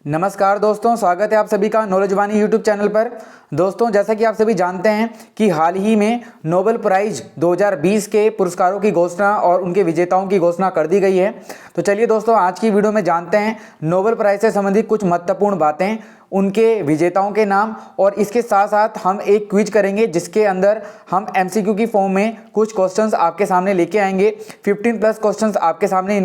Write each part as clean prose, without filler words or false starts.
नमस्कार दोस्तों, स्वागत है आप सभी का नॉलेज वाणी यूट्यूब चैनल पर। दोस्तों, जैसा कि आप सभी जानते हैं कि हाल ही में नोबेल प्राइज 2020 के पुरस्कारों की घोषणा और उनके विजेताओं की घोषणा कर दी गई है। तो चलिए दोस्तों, आज की वीडियो में जानते हैं नोबेल प्राइज से संबंधित कुछ महत्वपूर्ण बातें, उनके विजेताओं के नाम, और इसके साथ साथ हम एक क्विज करेंगे जिसके अंदर हम एमसीक्यू की फॉर्म में कुछ क्वेश्चंस आपके सामने लेके आएंगे। 15+ क्वेश्चंस आपके सामने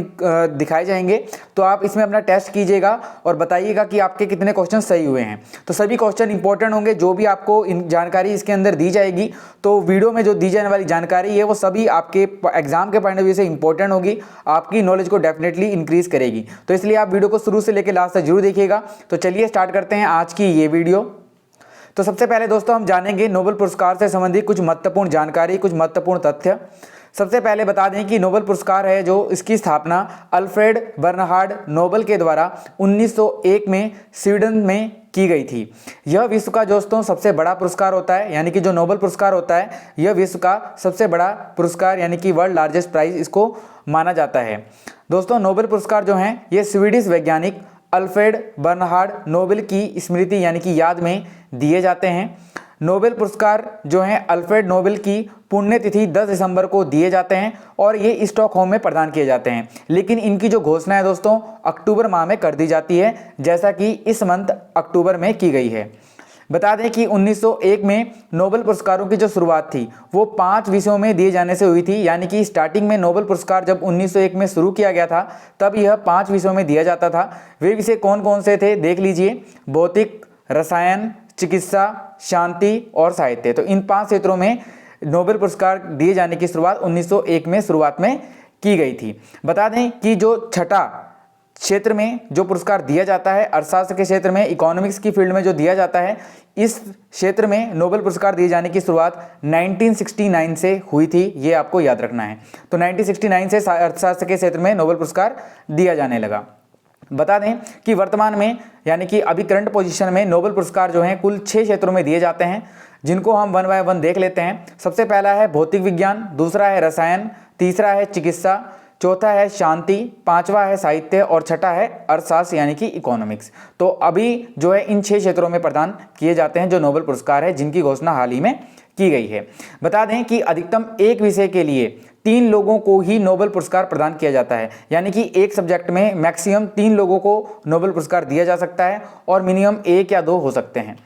दिखाए जाएंगे, तो आप इसमें अपना टेस्ट कीजिएगा और बताइएगा कि आपके कितने क्वेश्चन सही हुए हैं। तो सभी क्वेश्चन इंपॉर्टेंट होंगे, जो भी आपको जानकारी इसके अंदर दी जाएगी, तो वीडियो में जो दी जाने वाली जानकारी है वो सभी आपके एग्जाम के पॉइंट ऑफ व्यू से इंपॉर्टेंट होगी, आपकी नॉलेज को डेफिनेटली इंक्रीज करेगी। तो इसलिए आप वीडियो को शुरू से लेकर लास्ट तक जरूर देखिएगा। तो चलिए स्टार्ट करते हैं आज की ये वीडियो। तो सबसे पहले दोस्तों हम जानेंगे नोबेल पुरस्कार से संबंधित कुछ महत्वपूर्ण जानकारी, कुछ महत्वपूर्ण तथ्य। सबसे पहले बता दें कि नोबेल पुरस्कार है जो इसकी स्थापना अल्फ्रेड बर्नहार्ड नोबेल के द्वारा 1901 में स्वीडन में की गई थी। यह विश्व का दोस्तों सबसे बड़ा पुरस्कार होता है, यानी कि जो नोबेल पुरस्कार होता है यह विश्व का सबसे बड़ा पुरस्कार यानी कि वर्ल्ड लार्जेस्ट प्राइज इसको माना जाता है। दोस्तों, नोबेल पुरस्कार जो हैं ये स्वीडिश वैज्ञानिक अल्फ्रेड बर्नहार्ड नोबेल की स्मृति यानी कि याद में दिए जाते हैं। नोबेल पुरस्कार जो हैं अल्फ्रेड नोबेल की पुण्यतिथि 10 दिसंबर को दिए जाते हैं और ये स्टॉकहोम में प्रदान किए जाते हैं। लेकिन इनकी जो घोषणा है दोस्तों अक्टूबर माह में कर दी जाती है, जैसा कि इस मंथ अक्टूबर में की गई है। बता दें कि 1901 में नोबेल पुरस्कारों की जो शुरुआत थी वो 5 विषयों में दिए जाने से हुई थी, यानी कि स्टार्टिंग में नोबेल पुरस्कार जब 1901 में शुरू किया गया था तब यह 5 विषयों में दिया जाता था। वे विषय कौन कौन से थे देख लीजिए, भौतिक, रसायन, चिकित्सा, शांति और साहित्य। तो इन 5 क्षेत्रों में नोबेल पुरस्कार दिए जाने की शुरुआत 1901 में शुरुआत में की गई थी। बता दें कि जो छठा क्षेत्र में जो पुरस्कार दिया जाता है, अर्थशास्त्र के क्षेत्र में, इकोनॉमिक्स की फील्ड में जो दिया जाता है, इस क्षेत्र में नोबेल पुरस्कार दिए जाने की शुरुआत 1969 से हुई थी, ये आपको याद रखना है। तो 1969 से अर्थशास्त्र के क्षेत्र में नोबेल पुरस्कार दिया जाने लगा। बता दें कि वर्तमान में यानी कि अभी करंट पोजीशन में नोबेल पुरस्कार जो हैं कुल 6 क्षेत्रों में दिए जाते हैं, जिनको हम 1 बाय 1 देख लेते हैं। सबसे पहला है भौतिक विज्ञान, दूसरा है रसायन, तीसरा है चिकित्सा, चौथा है शांति, पांचवा है साहित्य और छठा है अर्थशास्त्र यानी कि इकोनॉमिक्स। तो अभी जो है इन 6 क्षेत्रों में प्रदान किए जाते हैं जो नोबेल पुरस्कार है, जिनकी घोषणा हाल ही में की गई है। बता दें कि अधिकतम एक विषय के लिए 3 लोगों को ही नोबेल पुरस्कार प्रदान किया जाता है, यानी कि एक सब्जेक्ट में मैक्सिमम 3 लोगों को नोबेल पुरस्कार दिया जा सकता है और मिनिमम 1 या 2 हो सकते हैं।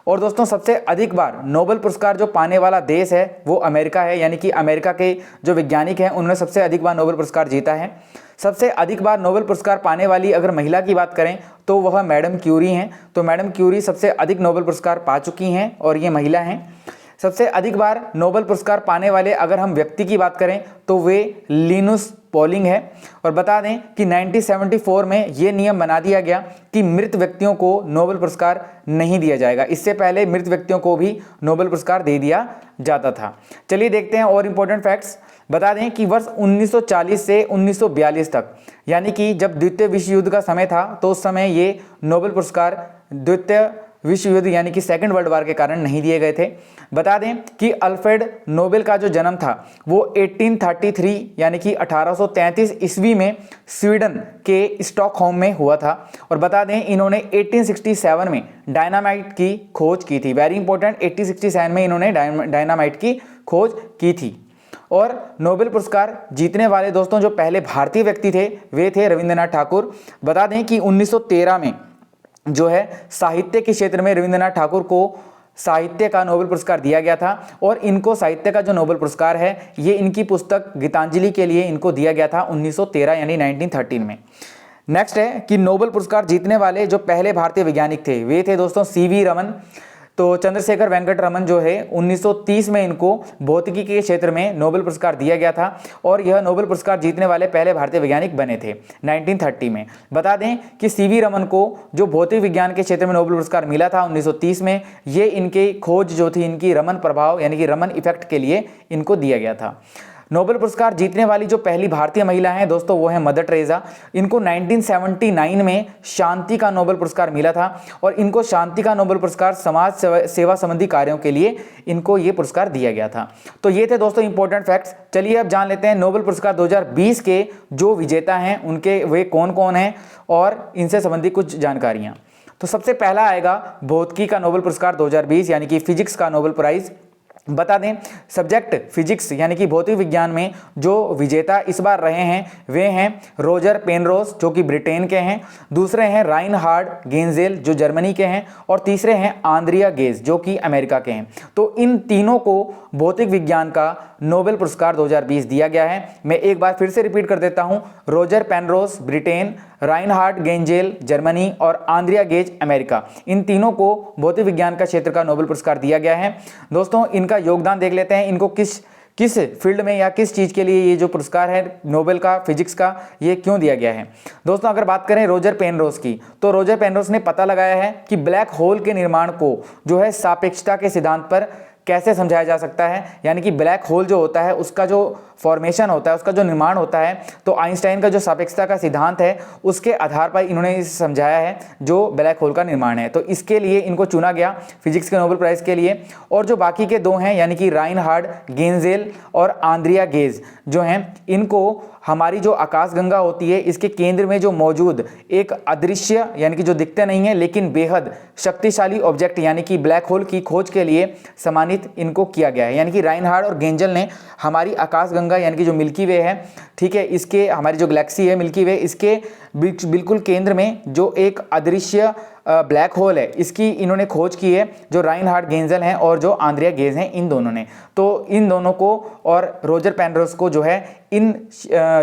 और दोस्तों, सबसे अधिक बार नोबेल पुरस्कार जो पाने वाला देश है वो अमेरिका है, यानी कि अमेरिका के जो वैज्ञानिक हैं उन्होंने सबसे अधिक बार नोबेल पुरस्कार जीता है। सबसे अधिक बार नोबेल पुरस्कार पाने वाली अगर महिला की बात करें तो वह मैडम क्यूरी हैं। तो मैडम क्यूरी सबसे अधिक नोबेल पुरस्कार पा चुकी हैं और ये महिला हैं। सबसे अधिक बार नोबेल पुरस्कार पाने वाले अगर हम व्यक्ति की बात करें तो वे लिनुस पॉलिंग है। और बता दें कि 1974 में ये नियम बना दिया गया कि मृत व्यक्तियों को नोबेल पुरस्कार नहीं दिया जाएगा। इससे पहले मृत व्यक्तियों को भी नोबेल पुरस्कार दे दिया जाता था। चलिए देखते हैं और इंपॉर्टेंट फैक्ट्स। बता दें कि वर्ष 1940 से 1942 तक, यानी कि जब द्वितीय विश्व युद्ध का समय था, तो उस समय ये नोबेल पुरस्कार द्वितीय विश्व युद्ध यानी कि सेकंड वर्ल्ड वॉर के कारण नहीं दिए गए थे। बता दें कि अल्फ्रेड नोबेल का जो जन्म था वो 1833 यानी कि 1833 ईस्वी में स्वीडन के स्टॉकहोम में हुआ था। और बता दें इन्होंने 1867 में डायनामाइट की खोज की थी। वेरी इंपॉर्टेंट, 1867 में इन्होंने डायनामाइट की खोज की थी। और नोबेल पुरस्कार जीतने वाले दोस्तों जो पहले भारतीय व्यक्ति थे वे थे रविंद्रनाथ ठाकुर। बता दें कि 1913 में जो है साहित्य के क्षेत्र में रविंद्रनाथ ठाकुर को साहित्य का नोबेल पुरस्कार दिया गया था। और इनको साहित्य का जो नोबेल पुरस्कार है ये इनकी पुस्तक गीतांजलि के लिए इनको दिया गया था 1913 यानी 1913 में। नेक्स्ट है कि नोबेल पुरस्कार जीतने वाले जो पहले भारतीय वैज्ञानिक थे वे थे दोस्तों सीवी रमन। तो चंद्रशेखर वेंकट रमन जो है 1930 में इनको भौतिकी के क्षेत्र में नोबेल पुरस्कार दिया गया था और यह नोबेल पुरस्कार जीतने वाले पहले भारतीय वैज्ञानिक बने थे 1930 में। बता दें कि सीवी रमन को जो भौतिक विज्ञान के क्षेत्र में नोबेल पुरस्कार मिला था 1930 में, ये इनकी खोज जो थी इनकी रमन प्रभाव यानी कि रमन इफेक्ट के लिए इनको दिया गया था। नोबेल पुरस्कार जीतने वाली जो पहली भारतीय महिला हैं दोस्तों वो है मदर टेरेसा। इनको 1979 में शांति का नोबेल पुरस्कार मिला था और इनको शांति का नोबेल पुरस्कार समाज सेवा संबंधी कार्यों के लिए इनको ये पुरस्कार दिया गया था। तो ये थे दोस्तों इंपॉर्टेंट फैक्ट्स। चलिए अब जान लेते हैं नोबेल पुरस्कार 2020 के जो विजेता हैं उनके वे कौन कौन हैं और इनसे संबंधित कुछ जानकारियाँ। तो सबसे पहला आएगा भौतिकी का नोबेल पुरस्कार 2020 यानी कि फिजिक्स का नोबेल प्राइज। बता दें सब्जेक्ट फिजिक्स यानी कि भौतिक विज्ञान में जो विजेता इस बार रहे हैं वे हैं रोजर पेनरोज जो कि ब्रिटेन के हैं, दूसरे हैं राइनहार्ड गेंजेल जो जर्मनी के हैं और तीसरे हैं आंद्रिया गेज जो कि अमेरिका के हैं। तो इन तीनों को भौतिक विज्ञान का नोबेल पुरस्कार 2020 दिया गया है। मैं एक बार फिर से रिपीट कर देता हूं, Roger Penrose Britain, Reinhard गेंजेल Germany और आंद्रिया गेज अमेरिका, इन तीनों को भौतिक विज्ञान का क्षेत्र का नोबेल पुरस्कार दिया गया है। दोस्तों इनका योगदान देख लेते हैं, इनको किस फील्ड में या किस चीज़ के लिए ये जो पुरस्कार है नोबेल का फिजिक्स का ये क्यों दिया गया है। दोस्तों अगर बात करें रोजर पेनरोज की, तो रोजर पेनरोज ने पता लगाया है कि ब्लैक होल के निर्माण को जो है सापेक्षता के सिद्धांत पर कैसे समझाया जा सकता है, यानी कि ब्लैक होल जो होता है उसका जो फॉर्मेशन होता है, उसका जो निर्माण होता है, तो आइंस्टाइन का जो सापेक्षता का सिद्धांत है उसके आधार पर इन्होंने इसे समझाया है जो ब्लैक होल का निर्माण है। तो इसके लिए इनको चुना गया फिजिक्स के नोबेल प्राइज़ के लिए। और जो बाकी के दो हैं यानी कि राइनहार्ड गेंजेल और आंद्रिया गेज जो हैं, इनको हमारी जो आकाशगंगा होती है इसके केंद्र में जो मौजूद एक अदृश्य यानी कि जो दिखते नहीं है लेकिन बेहद शक्तिशाली ऑब्जेक्ट यानी कि ब्लैक होल की खोज के लिए सम्मानित इनको किया गया है। यानी कि राइनहार्ड और गेंजल ने हमारी आकाशगंगा यानी कि जो मिल्की वे है, ठीक है, इसके हमारी जो गैलेक्सी है मिल्की वे, इसके बिल्कुल केंद्र में जो एक अदृश्य ब्लैक होल है इसकी इन्होंने खोज की है, जो राइनहार्ड गेंजल हैं और जो आंद्रिया गेज हैं, इन दोनों ने। तो इन दोनों को और रोजर पेनरोज को जो है इन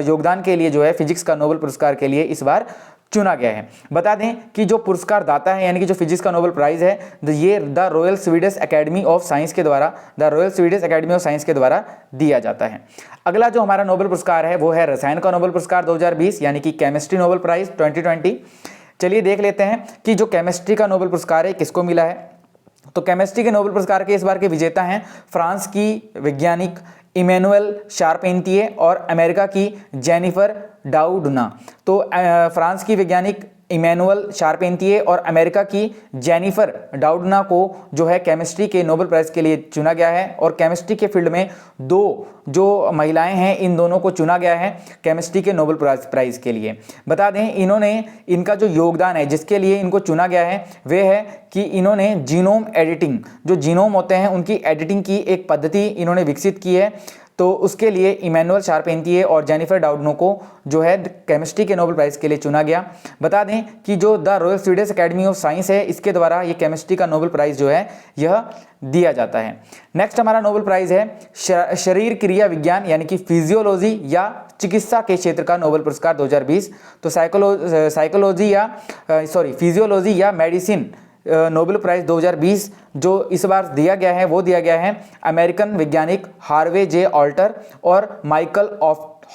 योगदान के लिए जो है फिजिक्स का नोबेल पुरस्कार के लिए इस बार चुना गया है। बता दें कि जो पुरस्कार दाता है यानी कि जो फिजिक्स का नोबेल प्राइज है ये the royal Swedish academy of science के द्वारा दिया जाता है। अगला जो हमारा नोबेल पुरस्कार है वो है रसायन का नोबेल पुरस्कार 2020 यानी कि केमिस्ट्री नोबेल प्राइज 2020। चलिए देख लेते हैं कि जो केमिस्ट्री का नोबेल पुरस्कार है किसको मिला है। तो केमिस्ट्री के नोबेल पुरस्कार के इस बार के विजेता हैं फ्रांस की वैज्ञानिक इमैनुअल शारपेंटिये और अमेरिका की जेनिफर डाउडना। तो फ्रांस की वैज्ञानिक इमैनुअल शारपेंटिये और अमेरिका की जेनिफर डाउडना को जो है केमिस्ट्री के नोबेल प्राइज़ के लिए चुना गया है। और केमिस्ट्री के फील्ड में दो जो महिलाएं हैं इन दोनों को चुना गया है केमिस्ट्री के नोबेल प्राइज़ के लिए। बता दें इन्होंने इनका जो योगदान है जिसके लिए इनको चुना गया है वे है कि इन्होंने जीनोम एडिटिंग, जो जीनोम होते हैं उनकी एडिटिंग की एक पद्धति इन्होंने विकसित की है। तो उसके लिए इमैनुअल शारपेंटिये और जेनिफर डाउडनो को जो है केमिस्ट्री के नोबेल प्राइज़ के लिए चुना गया। बता दें कि जो the royal Swedish academy of science है इसके द्वारा ये केमिस्ट्री का नोबेल प्राइज़ जो है यह दिया जाता है। नेक्स्ट हमारा नोबेल प्राइज़ है शरीर क्रिया विज्ञान यानी कि फिजियोलॉजी या चिकित्सा के क्षेत्र का नोबेल पुरस्कार 2020। तो फिजियोलॉजी या मेडिसिन नोबेल प्राइज़ 2020 जो इस बार दिया गया है वो दिया गया है अमेरिकन वैज्ञानिक हार्वे जे ऑल्टर और माइकल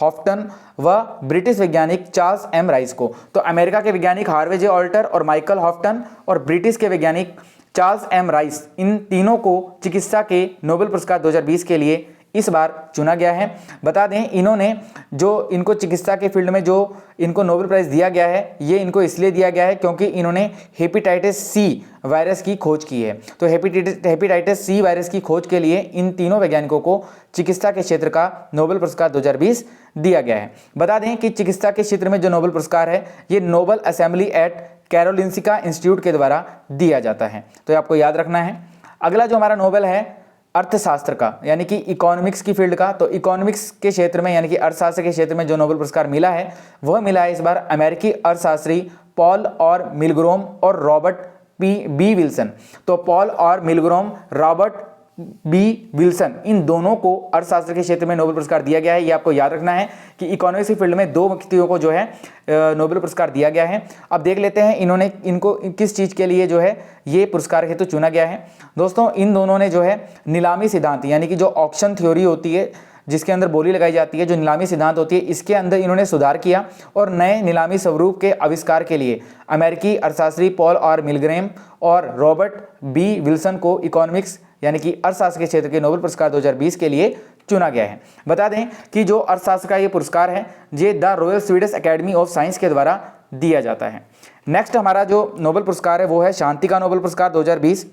हॉफ्टन व ब्रिटिश वैज्ञानिक चार्ल्स एम राइस को। तो अमेरिका के वैज्ञानिक हार्वे जे ऑल्टर और माइकल हॉफ्टन और ब्रिटिश के वैज्ञानिक चार्ल्स एम राइस, इन तीनों को चिकित्सा के नोबेल पुरस्कार 2020 के लिए इस बार चुना गया है। बता दें इन्होंने जो इनको चिकित्सा के फील्ड में जो इनको नोबेल प्राइज़ दिया गया है ये इनको इसलिए दिया गया है क्योंकि इन्होंने हेपेटाइटिस सी वायरस की खोज की है। तो हेपेटाइटिस सी वायरस की खोज के लिए इन तीनों वैज्ञानिकों को चिकित्सा के क्षेत्र का नोबेल पुरस्कार 2020 दिया गया है। बता दें कि चिकित्सा के क्षेत्र में जो नोबेल पुरस्कार है ये नोबल असेंबली एट कैरोलिंसिका इंस्टीट्यूट के द्वारा दिया जाता है, तो आपको याद रखना है। अगला जो हमारा नोबेल है अर्थशास्त्र का यानी कि इकोनॉमिक्स की फील्ड का। तो इकोनॉमिक्स के क्षेत्र में यानी कि अर्थशास्त्र के क्षेत्र में जो नोबेल पुरस्कार मिला है वह मिला है इस बार अमेरिकी अर्थशास्त्री पॉल और मिलग्रोम और रॉबर्ट बी विल्सन। तो पॉल और मिलग्रोम, रॉबर्ट बी विल्सन, इन दोनों को अर्थशास्त्र के क्षेत्र में नोबेल पुरस्कार दिया गया है। ये आपको याद रखना है कि इकोनॉमिक्स की फील्ड में दो व्यक्तियों को जो है नोबेल पुरस्कार दिया गया है। अब देख लेते हैं इनको किस चीज़ के लिए जो है ये पुरस्कार हेतु चुना गया है। दोस्तों इन दोनों ने जो है नीलामी सिद्धांत यानी कि जो ऑक्शन थ्योरी होती है जिसके अंदर बोली लगाई जाती है, जो नीलामी सिद्धांत होती है, इसके अंदर इन्होंने सुधार किया और नए नीलामी स्वरूप के आविष्कार के लिए अमेरिकी अर्थशास्त्री पॉल आर मिलग्रेम और रॉबर्ट बी विल्सन को इकोनॉमिक्स यानी कि अर्थशास्त्र के क्षेत्र के नोबेल पुरस्कार 2020 के लिए चुना गया है। बता दें कि जो अर्थशास्त्र का ये पुरस्कार है ये the royal Swedish academy of science के द्वारा दिया जाता है। नेक्स्ट हमारा जो नोबेल पुरस्कार है वो है शांति का नोबेल पुरस्कार 2020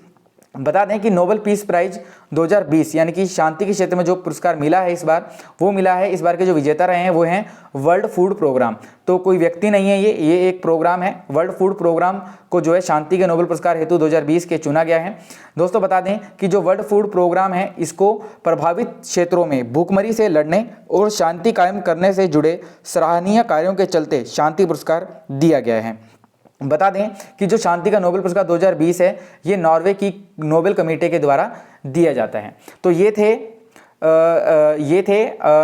बता दें कि नोबेल पीस प्राइज 2020 यानी कि शांति के क्षेत्र में जो पुरस्कार मिला है इस बार, वो मिला है, इस बार के जो विजेता रहे हैं वो हैं वर्ल्ड फूड प्रोग्राम। तो कोई व्यक्ति नहीं है, ये एक प्रोग्राम है। वर्ल्ड फूड प्रोग्राम को जो है शांति के नोबेल पुरस्कार हेतु 2020 के चुना गया है। दोस्तों बता दें कि जो वर्ल्ड फूड प्रोग्राम है इसको प्रभावित क्षेत्रों में भूखमरी से लड़ने और शांति कायम करने से जुड़े सराहनीय कार्यों के चलते शांति पुरस्कार दिया गया है। बता दें कि जो शांति का नोबेल पुरस्कार 2020 है ये नॉर्वे की नोबेल कमेटी के द्वारा दिया जाता है। तो ये थे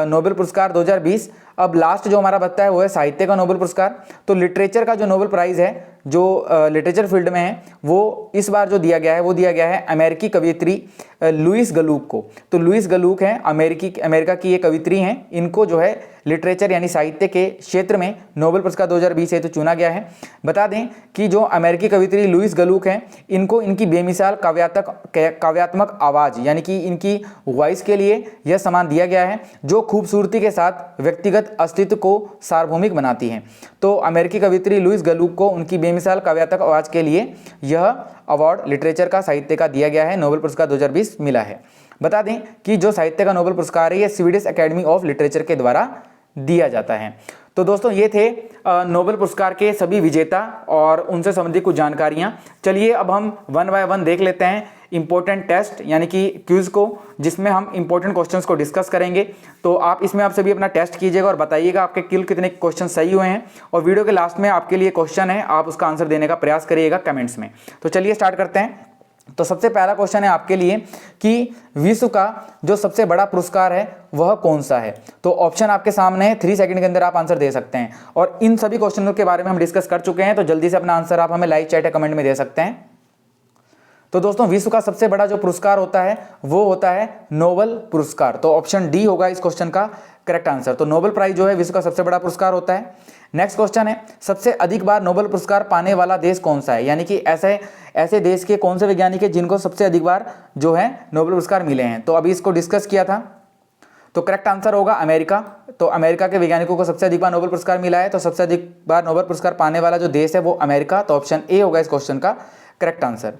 नोबेल पुरस्कार 2020। अब लास्ट जो हमारा बचता है वो है साहित्य का नोबेल पुरस्कार। तो लिटरेचर का जो नोबेल प्राइज़ है जो लिटरेचर फील्ड में है वो इस बार जो दिया गया है वो दिया गया है अमेरिकी कवयित्री लुइस गलुक को। तो लुइस गलुक हैं अमेरिका की ये कवयित्री हैं, इनको जो है लिटरेचर यानी साहित्य के क्षेत्र में नोबेल पुरस्कार 2020 हेतु चुना गया है। बता दें कि जो अमेरिकी कवयित्री लुइस गलुक हैं इनको इनकी बेमिसाल काव्यात्मक आवाज़ यानी कि इनकी वॉइस के लिए यह सम्मान दिया गया है जो खूबसूरती के साथ व्यक्तिगत अस्तित्व को सार्वभौमिक बनाती हैं। तो अमेरिकी कवयित्री लुइस गलुक को उनकी बेमिसाल काव्यात्मक आवाज़ के लिए यह अवार्ड लिटरेचर का साहित्य का दिया गया है, नोबेल पुरस्कार 2020 मिला है। बता दें कि जो साहित्य का नोबेल पुरस्कार है ये स्वीडिश एकेडमी ऑफ लिटरेचर के द्वारा दिया जाता है। तो दोस्तों ये थे नोबेल पुरस्कार के सभी विजेता और उनसे संबंधित कुछ जानकारियां। चलिए अब हम वन बाय वन देख लेते हैं इंपॉर्टेंट टेस्ट यानी कि क्विज को, जिसमें हम इंपॉर्टेंट क्वेश्चंस को डिस्कस करेंगे। तो आप सभी अपना टेस्ट कीजिएगा और बताइएगा आपके कितने क्वेश्चन सही हुए हैं। और वीडियो के लास्ट में आपके लिए क्वेश्चन है, आप उसका आंसर देने का प्रयास करिएगा कमेंट्स में। तो चलिए स्टार्ट करते हैं। तो सबसे पहला क्वेश्चन है आपके लिए कि विश्व का जो सबसे बड़ा पुरस्कार है वह कौन सा है। तो ऑप्शन आपके सामने है, 3 सेकंड के अंदर आप आंसर दे सकते हैं। और इन सभी क्वेश्चनों के बारे में हम डिस्कस कर चुके हैं, तो जल्दी से अपना आंसर आप हमें लाइव चैट या कमेंट में दे सकते हैं। तो दोस्तों विश्व का सबसे बड़ा जो पुरस्कार होता है वो होता है नोबेल पुरस्कार। तो ऑप्शन डी होगा इस क्वेश्चन का करेक्ट आंसर। तो नोबेल प्राइज जो है विश्व का सबसे बड़ा पुरस्कार होता है। नेक्स्ट क्वेश्चन है सबसे अधिक बार नोबेल पुरस्कार पाने वाला देश कौन सा है, यानी कि ऐसे देश के कौन से वैज्ञानिक है जिनको सबसे अधिक बार जो है नोबेल पुरस्कार मिले हैं। तो अभी इसको डिस्कस किया था, तो करेक्ट आंसर होगा अमेरिका। तो अमेरिका के वैज्ञानिकों को सबसे अधिक बार नोबेल पुरस्कार मिला है। तो सबसे अधिक बार नोबेल पुरस्कार पाने वाला जो देश है वो अमेरिका। तो ऑप्शन ए होगा इस क्वेश्चन का करेक्ट आंसर।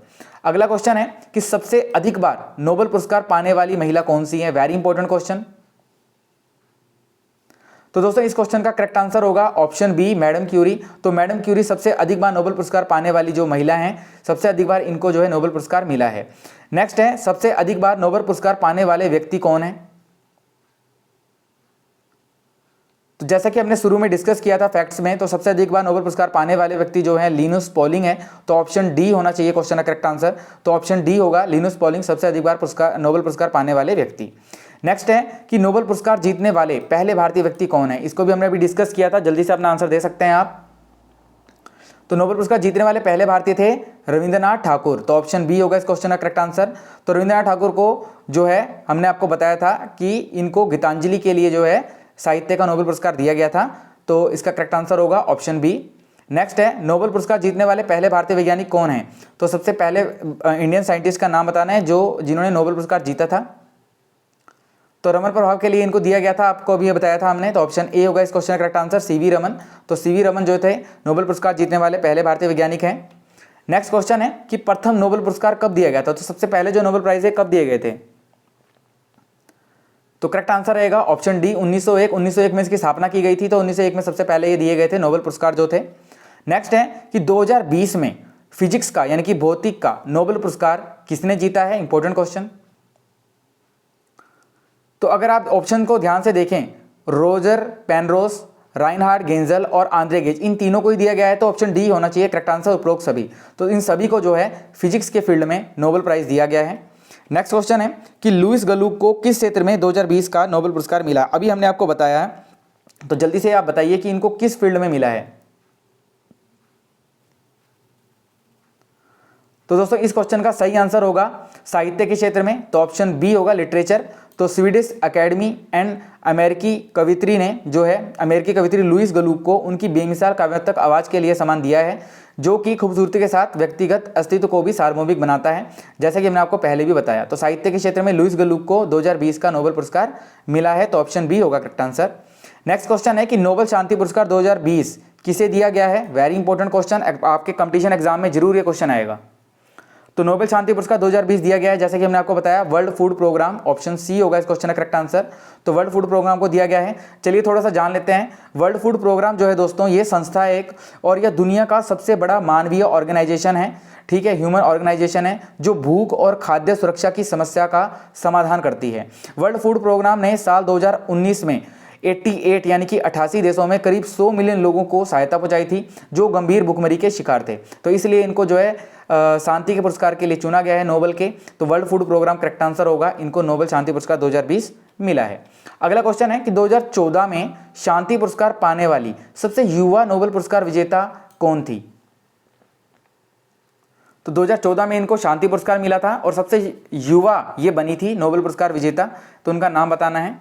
अगला क्वेश्चन है कि सबसे अधिक बार नोबेल पुरस्कार पाने वाली महिला कौन सी है। Very important question. तो दोस्तों इस क्वेश्चन का करेक्ट आंसर होगा ऑप्शन बी मैडम क्यूरी। तो मैडम क्यूरी सबसे अधिक बार नोबेल पुरस्कार पाने वाली जो महिला हैं, सबसे अधिक बार इनको जो है नोबेल पुरस्कार मिला है। नेक्स्ट है सबसे अधिक बार नोबेल पुरस्कार पाने वाले व्यक्ति कौन है। तो जैसा कि हमने शुरू में डिस्कस किया था फैक्ट्स में, तो सबसे अधिक बार नोबेल पुरस्कार पाने वाले व्यक्ति जो है लिनुस पॉलिंग है। तो ऑप्शन डी होना चाहिए क्वेश्चन का करेक्ट आंसर। तो ऑप्शन डी होगा लिनुस पॉलिंग सबसे अधिक बार नोबेल पुरस्कार पाने वाले व्यक्ति। नेक्स्ट है कि नोबेल पुरस्कार जीतने वाले पहले भारतीय व्यक्ति कौन है। इसको भी हमने अभी डिस्कस किया था, जल्दी से अपना आंसर दे सकते हैं आप। तो नोबेल पुरस्कार जीतने वाले पहले भारतीय थे रविंद्रनाथ ठाकुर। तो ऑप्शन बी होगा इस क्वेश्चन का करेक्ट आंसर। तो रविंद्रनाथ ठाकुर को जो है हमने आपको बताया था कि इनको गीतांजलि के लिए जो है साहित्य का नोबेल पुरस्कार दिया गया था। तो इसका करेक्ट आंसर होगा ऑप्शन बी। नेक्स्ट है नोबेल पुरस्कार जीतने वाले पहले भारतीय वैज्ञानिक कौन है। तो सबसे पहले इंडियन साइंटिस्ट का नाम बताना है जिन्होंने नोबेल पुरस्कार जीता था। तो रमन प्रभाव के लिए इनको दिया गया था, आपको अभी बताया था हमने। तो ऑप्शन ए होगा इस क्वेश्चन का करेक्ट आंसर सीवी रमन। तो सीवी रमन जो थे नोबेल पुरस्कार जीतने वाले पहले भारतीय वैज्ञानिक हैं। नेक्स्ट क्वेश्चन है कि प्रथम नोबेल पुरस्कार कब दिया गया था। तो सबसे पहले जो नोबेल प्राइज है कब दिए गए थे। तो करेक्ट आंसर रहेगा ऑप्शन डी 1901 में इसकी स्थापना की गई थी। तो 1901 में सबसे पहले ये दिए गए थे नोबेल पुरस्कार जो थे। नेक्स्ट है कि 2020 में फिजिक्स का यानी कि भौतिक का नोबेल पुरस्कार किसने जीता है। Important question. तो अगर आप ऑप्शन को ध्यान से देखें, रोजर पेनरोस, राइनहार्ड गेंजल और आंद्रे गेज, इन तीनों को ही दिया गया है। तो ऑप्शन डी होना चाहिए करेक्ट आंसर उपरोक्त सभी। तो इन सभी को जो है फिजिक्स के फील्ड में नोबेल प्राइज दिया गया है। नेक्स्ट क्वेश्चन है कि लुइस गलुक को किस क्षेत्र में 2020 का नोबेल पुरस्कार मिला। अभी हमने आपको बताया है, तो जल्दी से आप बताइए कि इनको किस फील्ड में मिला है। तो दोस्तों इस क्वेश्चन का सही आंसर होगा साहित्य के क्षेत्र में। तो ऑप्शन बी होगा लिटरेचर। तो स्वीडिश एकेडमी एंड अमेरिकी कवित्री लुइस गलुक को उनकी बेमिसाल काव्यात्मक आवाज़ के लिए सम्मान दिया है, जो कि खूबसूरती के साथ व्यक्तिगत अस्तित्व को भी सार्वभौमिक बनाता है, जैसा कि हमने आपको पहले भी बताया। तो साहित्य के क्षेत्र में लुइस गलुक को 2020 का नोबेल पुरस्कार मिला है। तो ऑप्शन बी होगा करेक्ट आंसर। नेक्स्ट क्वेश्चन है कि नोबेल शांति पुरस्कार 2020 किसे दिया गया है। वेरी इंपॉर्टेंट क्वेश्चन, आपके कंपटीशन एग्जाम में जरूर ये क्वेश्चन आएगा। तो नोबेल शांति पुरस्कार 2020 दिया गया है, जैसे कि हमने आपको बताया, world food programme, option C होगा इस क्वेश्चन का करेक्ट आंसर। तो वर्ल्ड फूड प्रोग्राम को दिया गया है। चलिए थोड़ा सा जान लेते हैं। वर्ल्ड फूड प्रोग्राम जो है दोस्तों, ये संस्था है एक, और यह दुनिया का सबसे बड़ा मानवीय ऑर्गेनाइजेशन है, ठीक है, ह्यूमन ऑर्गेनाइजेशन है, जो भूख और खाद्य सुरक्षा की समस्या का समाधान करती है। वर्ल्ड फूड प्रोग्राम ने साल 2019 में 88 यानी कि 88 देशों में करीब 100 मिलियन लोगों को सहायता पहुंचाई थी, जो गंभीर भुखमरी के शिकार थे। तो इसलिए इनको जो है शांति के पुरस्कार के लिए चुना गया है, नोबेल के। तो world food programme correct answer होगा, इनको नोबेल शांति पुरस्कार 2020 मिला है। अगला क्वेश्चन है कि 2014 में शांति पुरस्कार पाने वाली सबसे युवा नोबेल पुरस्कार विजेता कौन थी? तो 2014 में इनको शांति पुरस्कार मिला था और सबसे युवा ये बनी थी नोबेल पुरस्कार विजेता, तो उनका नाम बताना है।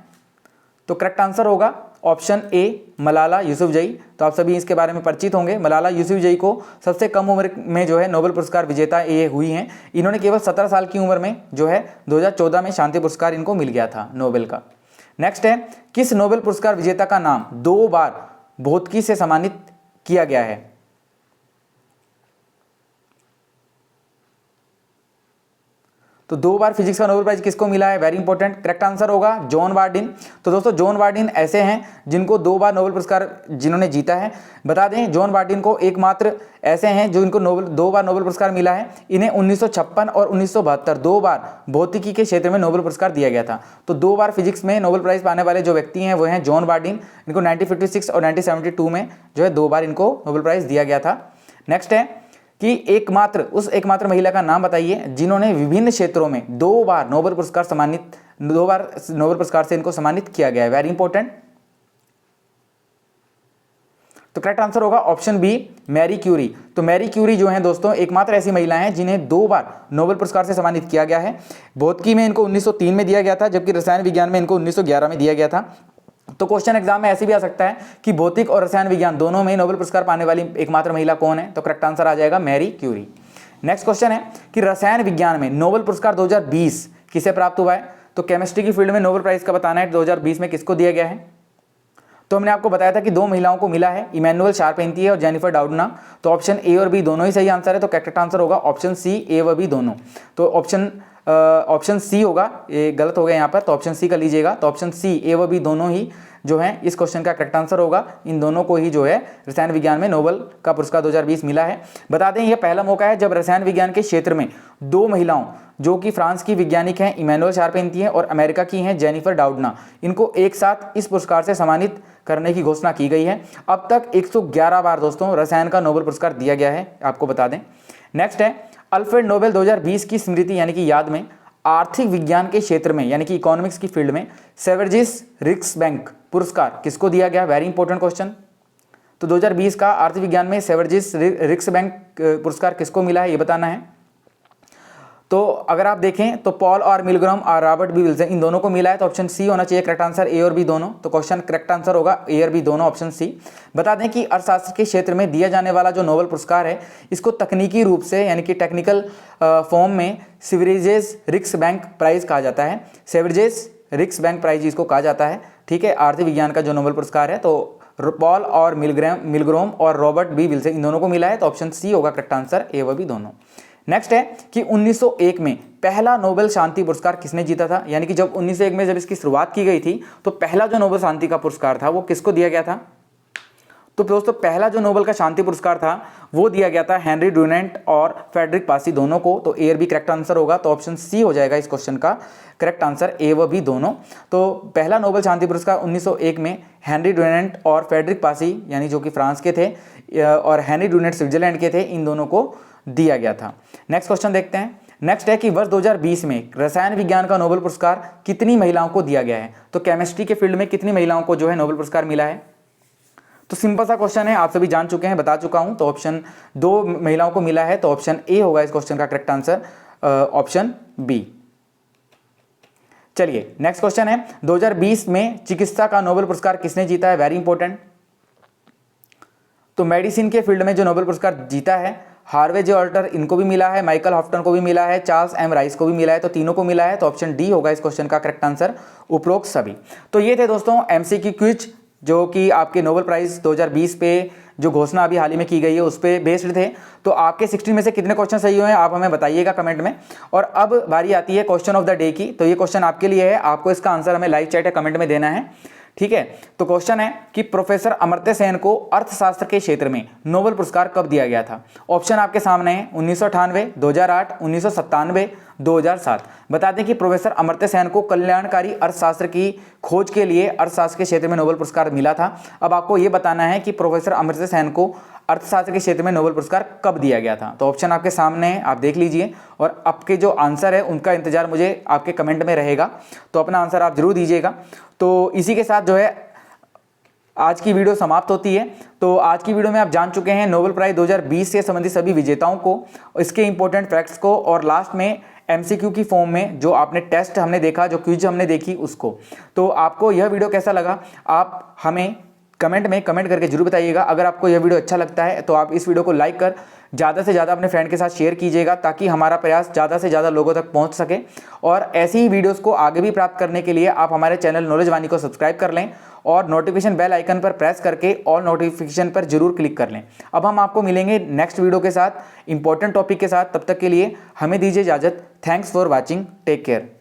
तो करेक्ट आंसर होगा ऑप्शन ए, मलाला यूसुफजई। तो आप सभी इसके बारे में परिचित होंगे। मलाला यूसुफजई को सबसे कम उम्र में जो है नोबेल पुरस्कार विजेता ये हुई हैं। इन्होंने केवल 17 साल की उम्र में जो है 2014 में शांति पुरस्कार इनको मिल गया था नोबेल का। नेक्स्ट है, किस नोबेल पुरस्कार विजेता का नाम 2 बार भौतिकी से सम्मानित किया गया है? तो 2 बार फिजिक्स का नोबेल प्राइज किसको मिला है? Very important. करेक्ट आंसर होगा जॉन वार्डिन। तो दोस्तों जॉन वार्डिन ऐसे हैं जिनको 2 बार नोबेल पुरस्कार जिन्होंने जीता है। बता दें, जॉन वार्डिन को एकमात्र ऐसे हैं जो इनको 2 बार नोबेल पुरस्कार मिला है। इन्हें 1956 और 1972 2 बार भौतिकी के क्षेत्र में नोबेल पुरस्कार दिया गया था। तो 2 बार फिजिक्स में नोबेल प्राइज पाने वाले जो व्यक्ति हैं वो हैं जॉन वार्डिन। इनको 1956 और 1972 में जो है 2 बार इनको नोबेल प्राइज दिया गया था। नेक्स्ट है कि एकमात्र महिला का नाम बताइए जिन्होंने विभिन्न क्षेत्रों में 2 बार नोबेल पुरस्कार नोबेल पुरस्कार से इनको सम्मानित किया गया है। Very important. तो करेक्ट आंसर होगा ऑप्शन बी, मैरी क्यूरी। तो मैरी क्यूरी जो हैं दोस्तों एकमात्र ऐसी महिला हैं जिन्हें 2 बार नोबेल पुरस्कार से सम्मानित किया गया है। भौतिकी में इनको 1903 में दिया गया था, जबकि रसायन विज्ञान में इनको 1911 में दिया गया था। तो क्वेश्चन एग्जाम में ऐसे भी आ सकता है कि भौतिक और रसायन विज्ञान दोनों में नोबेल पुरस्कार पाने वाली एकमात्र महिला कौन है? तो करेक्ट आंसर आ जाएगा मैरी क्यूरी। नेक्स्ट क्वेश्चन है कि रसायन विज्ञान में नोबेल पुरस्कार 2020 किसे प्राप्त हुआ है? तो केमिस्ट्री की फील्ड में नोबेल प्राइज का बताना है 2020 में किसको दिया गया है। तो हमने आपको बताया था कि 2 महिलाओं को मिला है, इमैनुअल शारपेंटियर और जेनिफर डाउडना। तो ऑप्शन ए और बी दोनों ही सही आंसर है। तो करेक्ट आंसर होगा ऑप्शन सी, ए व बी दोनों। तो ऑप्शन सी होगा, ये गलत हो गया यहाँ पर, तो ऑप्शन सी कर लीजिएगा। तो ऑप्शन सी, ए व बी दोनों ही जो है इस क्वेश्चन का करेक्ट आंसर होगा। इन दोनों को ही जो है रसायन विज्ञान में नोबेल का पुरस्कार 2020 मिला है। बता दें यह पहला मौका है जब रसायन विज्ञान के क्षेत्र में 2 महिलाओं, जो कि फ्रांस की वैज्ञानिक हैं इमैनुअल शारपेंटियर और अमेरिका की हैं जेनिफर डाउडना, इनको एक साथ इस पुरस्कार से सम्मानित करने की घोषणा की गई है। अब तक 111 बार दोस्तों रसायन का नोबेल पुरस्कार दिया गया है, आपको बता दें। नेक्स्ट है, अल्फ्रेड नोबेल 2020 की स्मृति यानी कि याद में आर्थिक विज्ञान के क्षेत्र में यानी कि इकोनॉमिक्स की फील्ड में सेवर्जिस रिक्सबैंक पुरस्कार किसको दिया गया? Very important question. तो 2020 का आर्थिक विज्ञान में सेवर्जिस रिक्सबैंक पुरस्कार किसको मिला है ये बताना है। तो अगर आप देखें तो पॉल और मिलग्राम और रॉबर्ट बी विल्सन, इन दोनों को मिला है। तो ऑप्शन सी होना चाहिए करेक्ट आंसर, ए और बी दोनों। तो क्वेश्चन करेक्ट आंसर होगा ए और बी दोनों, ऑप्शन सी। बता दें कि अर्थशास्त्र के क्षेत्र में दिया जाने वाला जो नोबेल पुरस्कार है, इसको तकनीकी रूप से यानी कि टेक्निकल फॉर्म में सेवर्जिस रिक्सबैंक प्राइज कहा जाता है। सेवर्जिस रिक्सबैंक प्राइज इसको कहा जाता है, ठीक है, आर्थिक विज्ञान का जो नोबेल पुरस्कार है। तो पॉल और मिलग्राम और रॉबर्ट बी विल्सन, इन दोनों को मिला है। तो ऑप्शन सी होगा करेक्ट आंसर, ए व बी दोनों। नेक्स्ट है कि 1901 में पहला नोबेल शांति पुरस्कार किसने जीता था? यानी कि जब 1901 में जब इसकी शुरुआत की गई थी तो पहला जो नोबेल शांति का पुरस्कार था वो किसको दिया गया था? तो दोस्तों पहला जो नोबेल का शांति पुरस्कार था वो दिया गया था हेनरी ड्यूनेंट और फ्रेडरिक पासी दोनों को। तो ए और बी करेक्ट आंसर होगा। तो ऑप्शन सी हो जाएगा इस क्वेश्चन का करेक्ट आंसर, ए व बी दोनों। तो पहला नोबेल शांति पुरस्कार 1901 में हेनरी ड्यूनेंट और फ्रेडरिक पासी यानी जो कि फ्रांस के थे और हेनरी ड्यूनेंट स्विट्जरलैंड के थे, इन दोनों को दिया गया था। नेक्स्ट क्वेश्चन देखते हैं। नेक्स्ट है कि वर्ष 2020 में रसायन विज्ञान का नोबेल पुरस्कार कितनी महिलाओं को दिया गया है? तो केमिस्ट्री के फील्ड में कितनी महिलाओं को जो है नोबेल पुरस्कार मिला है? तो सिंपल सा क्वेश्चन है, आप सभी जान चुके हैं, बता चुका हूं। तो ऑप्शन 2 महिलाओं को मिला है। तो ऑप्शन ए होगा इस क्वेश्चन का करेक्ट आंसर, ऑप्शन बी। चलिए नेक्स्ट क्वेश्चन है, 2020 में चिकित्सा का नोबेल पुरस्कार किसने जीता है? Very important. तो मेडिसिन के फील्ड में जो नोबेल पुरस्कार जीता है, हार्वे जे ऑल्टर इनको भी मिला है, माइकल हॉफ्टन को भी मिला है, चार्ल्स एम राइस को भी मिला है। तो तीनों को मिला है। तो ऑप्शन डी होगा इस क्वेश्चन का करेक्ट आंसर, उपरोक्त सभी। तो ये थे दोस्तों एमसीक्यू क्विज जो कि आपके नोबेल प्राइज़ 2020 पे जो घोषणा अभी हाल ही में की गई है उस पर बेस्ड थे। तो आपके 16 में से कितने क्वेश्चन सही हुए हैं आप हमें बताइएगा कमेंट में। और अब बारी आती है क्वेश्चन ऑफ द डे की। तो ये क्वेश्चन आपके लिए है, आपको इसका आंसर हमें लाइव चैट या कमेंट में देना है, ठीक है। तो क्वेश्चन है कि प्रोफेसर अमर्त्य सेन को अर्थशास्त्र के क्षेत्र में नोबेल पुरस्कार कब दिया गया था। ऑप्शन आपके सामने है 1998, 2008, 1997, 2007। बता दें कि प्रोफेसर अमर्त्य सेन को कल्याणकारी अर्थशास्त्र की खोज के लिए अर्थशास्त्र के क्षेत्र में नोबेल पुरस्कार मिला था। अब आपको यह बताना है कि प्रोफेसर अमर्त्य सेन को अर्थशास्त्र के क्षेत्र में नोबेल पुरस्कार कब दिया गया था। तो ऑप्शन आपके सामने है, आप देख लीजिए, और आपके जो आंसर है उनका इंतजार मुझे आपके कमेंट में रहेगा, तो अपना आंसर आप जरूर दीजिएगा। तो इसी के साथ जो है आज की वीडियो समाप्त होती है। तो आज की वीडियो में आप जान चुके हैं नोबेल प्राइज़ 2020 से संबंधित सभी विजेताओं को, इसके इंपॉर्टेंट फैक्ट्स को, और लास्ट में MCQ की फॉर्म में जो आपने टेस्ट हमने देखा, जो क्विज हमने देखी उसको। तो आपको यह वीडियो कैसा लगा आप हमें कमेंट में कमेंट करके जरूर बताइएगा। अगर आपको यह वीडियो अच्छा लगता है तो आप इस वीडियो को लाइक कर ज़्यादा से ज़्यादा अपने फ्रेंड के साथ शेयर कीजिएगा, ताकि हमारा प्रयास ज़्यादा से ज़्यादा लोगों तक पहुंच सके। और ऐसी ही वीडियोस को आगे भी प्राप्त करने के लिए आप हमारे चैनल नॉलेज वाणी को सब्सक्राइब कर लें और नोटिफिकेशन बेल आइकन पर प्रेस करके ऑल नोटिफिकेशन पर जरूर क्लिक कर लें। अब हम आपको मिलेंगे नेक्स्ट वीडियो के साथ, इंपॉर्टेंट टॉपिक के साथ। तब तक के लिए हमें दीजिए इजाज़त। Thanks for watching, take care.